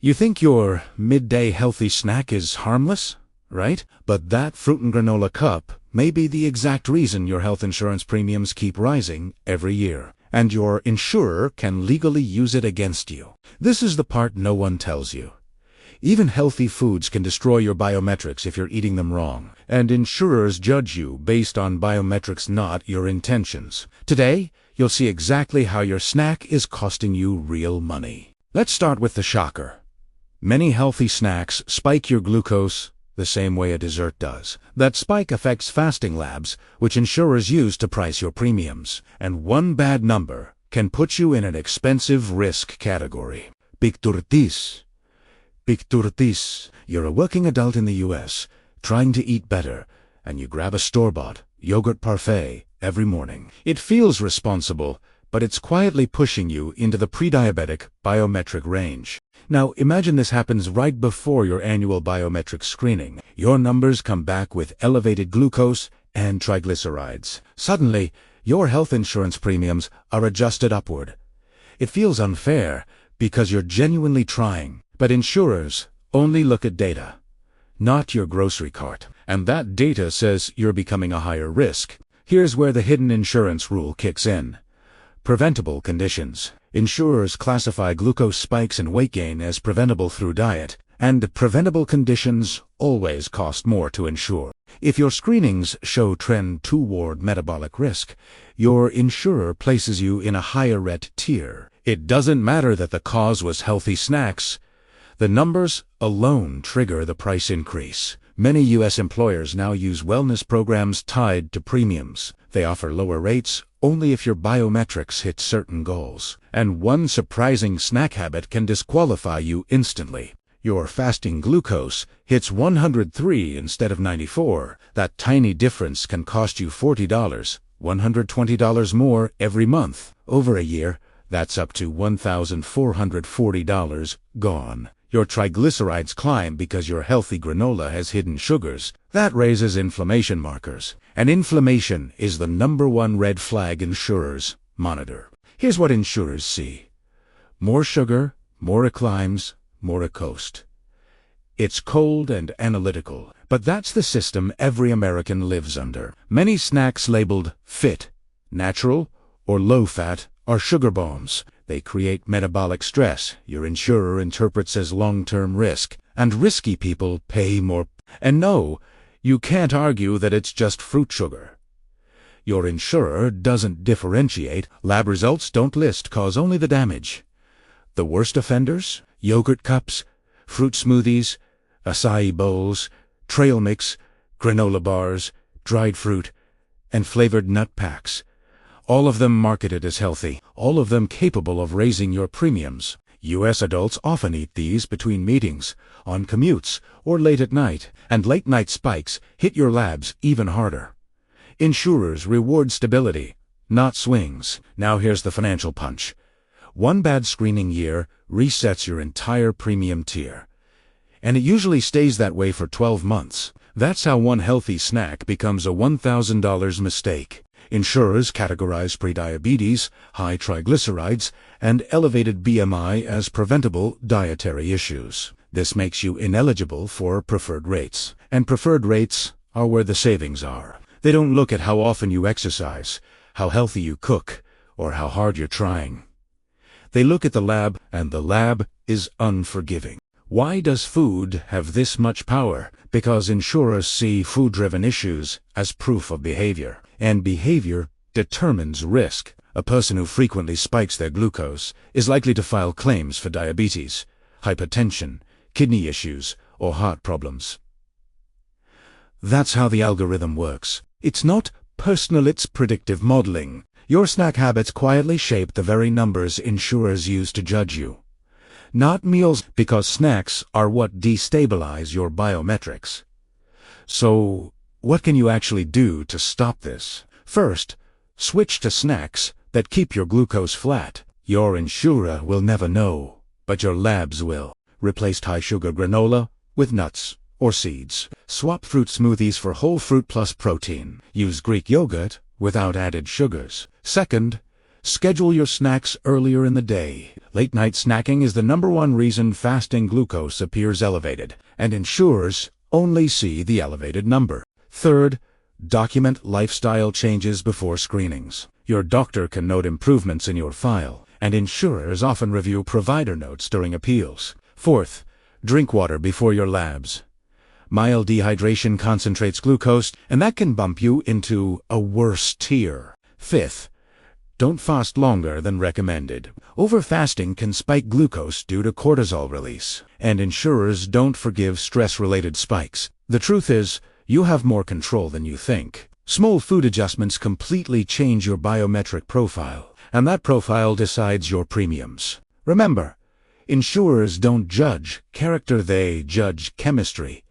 You think your midday healthy snack is harmless, right? But that fruit and granola cup may be the exact reason your health insurance premiums keep rising every year, and your insurer can legally use it against you. This is the part no one tells you. Even healthy foods can destroy your biometrics if you're eating them wrong, and insurers judge you based on biometrics, not your intentions. Today, you'll see exactly how your snack is costing you real money. Let's start with the shocker. Many healthy snacks spike your glucose the same way a dessert does. That spike affects fasting labs, which insurers use to price your premiums. And one bad number can put you in an expensive risk category. Picturtis. You're a working adult in the US, trying to eat better, and you grab a store-bought yogurt parfait every morning. It feels responsible, but it's quietly pushing you into the pre-diabetic biometric range. Now, imagine this happens right before your annual biometric screening. Your numbers come back with elevated glucose and triglycerides. Suddenly, your health insurance premiums are adjusted upward. It feels unfair because you're genuinely trying, but insurers only look at data, not your grocery cart. And that data says you're becoming a higher risk. Here's where the hidden insurance rule kicks in. Preventable conditions. Insurers classify glucose spikes and weight gain as preventable through diet, and preventable conditions always cost more to insure. If your screenings show trend toward metabolic risk, your insurer places you in a higher red tier. It doesn't matter that the cause was healthy snacks. The numbers alone trigger the price increase. Many U.S. employers now use wellness programs tied to premiums. They offer lower rates only if your biometrics hit certain goals. And one surprising snack habit can disqualify you instantly. Your fasting glucose hits 103 instead of 94. That tiny difference can cost you $40, $120 more every month. Over a year, that's up to $1,440 gone. Your triglycerides climb because your healthy granola has hidden sugars. That raises inflammation markers. And inflammation is the #1 red flag insurers monitor. Here's what insurers see. More sugar, more it climbs, more it costs. It's cold and analytical, but that's the system every American lives under. Many snacks labeled fit, natural, or low-fat are sugar bombs. They create metabolic stress your insurer interprets as long-term risk, and risky people pay more. And no, you can't argue that it's just fruit sugar. Your insurer doesn't differentiate. Lab results don't list cause, only the damage. The worst offenders? Yogurt cups, fruit smoothies, acai bowls, trail mix, granola bars, dried fruit, and flavored nut packs. All of them marketed as healthy, all of them capable of raising your premiums. U.S. adults often eat these between meetings, on commutes, or late at night, and late-night spikes hit your labs even harder. Insurers reward stability, not swings. Now here's the financial punch. One bad screening year resets your entire premium tier. And it usually stays that way for 12 months. That's how one healthy snack becomes a $1,000 mistake. Insurers categorize prediabetes, high triglycerides, and elevated BMI as preventable dietary issues. This makes you ineligible for preferred rates. And preferred rates are where the savings are. They don't look at how often you exercise, how healthy you cook, or how hard you're trying. They look at the lab, and the lab is unforgiving. Why does food have this much power? Because insurers see food-driven issues as proof of behavior. And behavior determines risk. A person who frequently spikes their glucose is likely to file claims for diabetes, hypertension, kidney issues, or heart problems. That's how the algorithm works. It's not personal, it's predictive modeling. Your snack habits quietly shape the very numbers insurers use to judge you. Not meals, because snacks are what destabilize your biometrics. So, what can you actually do to stop this? First, switch to snacks that keep your glucose flat. Your insurer will never know, but your labs will. Replace high-sugar granola with nuts or seeds. Swap fruit smoothies for whole fruit plus protein. Use Greek yogurt without added sugars. Second, Schedule your snacks earlier in the day. Late-night snacking is the #1 reason fasting glucose appears elevated, and insurers only see the elevated number. Third, document lifestyle changes before screenings. Your doctor can note improvements in your file, and insurers often review provider notes during appeals. Fourth, drink water before your labs. Mild dehydration concentrates glucose, and that can bump you into a worse tier. Fifth, don't fast longer than recommended. Overfasting can spike glucose due to cortisol release, and insurers don't forgive stress-related spikes. The truth is, you have more control than you think. Small food adjustments completely change your biometric profile, and that profile decides your premiums. Remember, insurers don't judge character, they judge chemistry.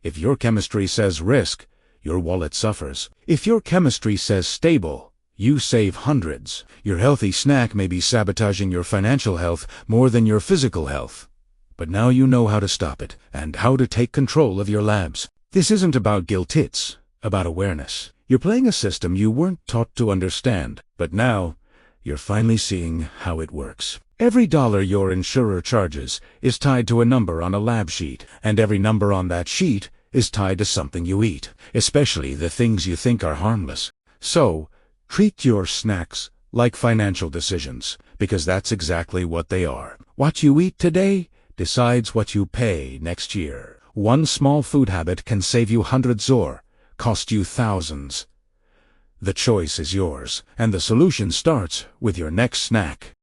If your chemistry says risk, your wallet suffers. If your chemistry says stable, you save hundreds. Your healthy snack may be sabotaging your financial health more than your physical health. But now you know how to stop it, and how to take control of your labs. This isn't about guilt, it's about awareness. You're playing a system you weren't taught to understand, but now you're finally seeing how it works. Every dollar your insurer charges is tied to a number on a lab sheet, and every number on that sheet is tied to something you eat, especially the things you think are harmless. So, treat your snacks like financial decisions, because that's exactly what they are. What you eat today decides what you pay next year. One small food habit can save you hundreds or cost you thousands. The choice is yours, and the solution starts with your next snack.